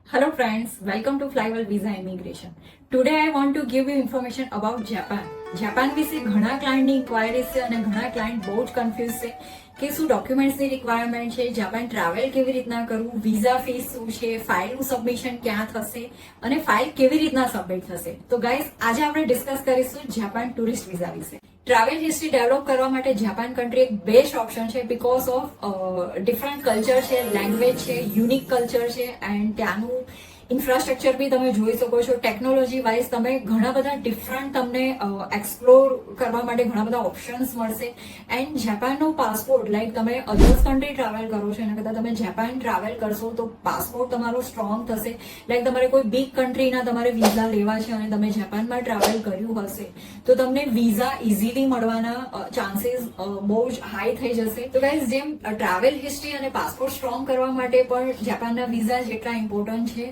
Hello friends, welcome to Flywell Visa Immigration. Today I want to give you information about Japan. Japan વિશે ઘણા ક્લાયન્ટની enquiries છે અને ઘણા client બહુ જ કન્ફ્યુઝ છે કે શું ડોક્યુમેન્ટ્સની રિક્વાયરમેન્ટ છે, જાપાન ટ્રાવેલ કેવી રીતના કરવું, વિઝા ફીસ શું છે, ફાઇલનું સબમિશન ક્યાં થશે અને ફાઇલ કેવી રીતના સબમિટ થશે. તો ગાઈઝ આજે આપણે ડિસ્કસ કરીશું જાપાન ટુરિસ્ટ વિઝા વિશે. ટ્રાવેલ હિસ્ટ્રી ડેવલપ કરવા માટે જાપાન કન્ટ્રી એક બેસ્ટ ઓપ્શન છે બીકોઝ ઓફ ડિફરન્ટ કલ્ચર છે, લેંગ્વેજ છે, યુનિક કલ્ચર છે એન્ડ ત્યાંનું ઇન્ફ્રાસ્ટ્રક્ચર બી તમે જોઈ શકો છો. ટેકનોલોજી વાઇઝ તમે ઘણા બધા ડિફરન્ટ તમને એક્સપ્લોર કરવા માટે ઘણા બધા ઓપ્શન્સ મળશે. એન્ડ જાપાનનો પાસપોર્ટ લાઈક તમે અધર્સ કન્ટ્રી ટ્રાવેલ કરો છો એના કરતાં તમે જાપાન ટ્રાવેલ કરશો તો પાસપોર્ટ તમારો સ્ટ્રોંગ થશે. લાઈક તમારે કોઈ બિગ કન્ટ્રીના તમારે વિઝા લેવા છે અને તમે જાપાનમાં ટ્રાવેલ કર્યું હશે તો તમને વિઝા ઇઝીલી મળવાના ચાન્સીસ બહુ જ હાઈ થઈ જશે. તો ગાઈઝ જેમ ટ્રાવેલ હિસ્ટ્રી અને પાસપોર્ટ સ્ટ્રોંગ કરવા માટે પણ જાપાનના વિઝા જેટલા ઇમ્પોર્ટન્ટ છે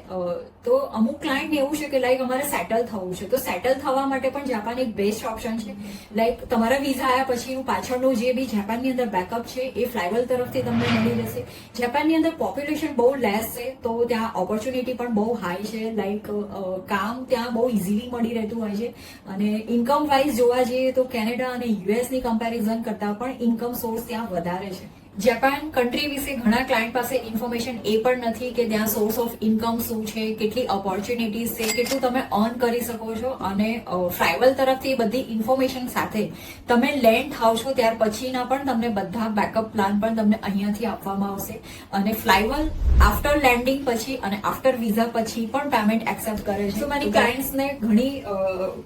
તો અમુક ક્લાયન્ટ એવું છે કે લાઈક અમારે સેટલ થવું છે તો સેટલ થવા માટે પણ જાપાન એક બેસ્ટ ઓપ્શન છે. લાઈક તમારા વિઝા આવ્યા પછીનું પાછળનું જે બી જાપાનની અંદર બેકઅપ છે એ ફ્લાયવેલ તરફથી તમને મળી રહેશે. જાપાનની અંદર પોપ્યુલેશન બહુ લેસ છે તો ત્યાં ઓપોર્ચ્યુનિટી પણ બહુ હાઈ છે. લાઈક કામ ત્યાં બહુ ઇઝીલી મળી રહેતું હોય છે અને ઇન્કમ વાઇઝ જોવા જઈએ તો કેનેડા અને યુએસની કમ્પેરિઝન કરતાં પણ ઇન્કમ સોર્સ ત્યાં વધારે છે. જાપાન કન્ટ્રી વિશે ઘણા ક્લાયન્ટ પાસે ઇન્ફોર્મેશન એ પણ નથી કે ત્યાં સોર્સ ઓફ ઇન્કમ શું છે, કેટલી ઓપોર્ચ્યુનિટીઝ છે, કેટલું તમે અર્ન કરી શકો છો અને ફ્લાયવેલ તરફથી બધી ઇન્ફોર્મેશન સાથે તમે લેન્ડ થાવ છો ત્યાર પછીના પણ તમને બધા બેકઅપ પ્લાન પણ તમને અહીંયાથી આપવામાં આવશે. અને ફ્લાયવેલ આફ્ટર લેન્ડિંગ પછી અને આફ્ટર વિઝા પછી પણ પેમેન્ટ એક્સેપ્ટ કરે છે. તો મારી ક્લાયન્ટ્સને ઘણી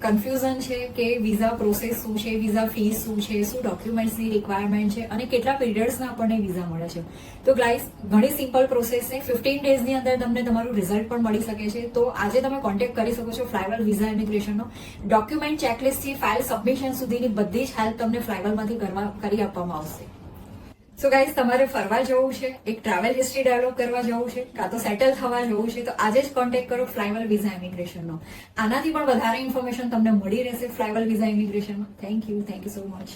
કન્ફ્યુઝન છે કે વિઝા પ્રોસેસ શું છે, વિઝા ફીસ શું છે, શું ડોક્યુમેન્ટ્સની રિક્વાયરમેન્ટ છે અને કેટલા પીરિયડ્સના આપણને વિઝા મળે છે. તો ગાઈઝ ઘણી સિમ્પલ પ્રોસેસ છે. 15 ડેઝની અંદર તમને તમારું રિઝલ્ટ પણ મળી શકે છે. તો આજે તમે કોન્ટેક્ટ કરી શકો છો ફ્લાયવેલ વિઝા ઇમિગ્રેશનનો. ડોક્યુમેન્ટ ચેકલિસ્ટથી ફાઇલ સબમિશન સુધીની બધી જ હેલ્પ તમને ફ્લાયવેલમાંથી કરી આપવામાં આવશે. સો ગાઈઝ તમારે ફરવા જવું છે, એક ટ્રાવેલ હિસ્ટ્રી ડેવલપ કરવા જવું છે કાં તો સેટલ થવા જવું છે તો આજે જ કોન્ટેક્ટ કરો ફ્લાયવેલ વિઝા ઇમિગ્રેશનનો. આનાથી પણ વધારે ઇન્ફોર્મેશન તમને મળી રહેશે ફ્લાયવેલ વિઝા ઇમિગ્રેશનમાં. Thank you so much.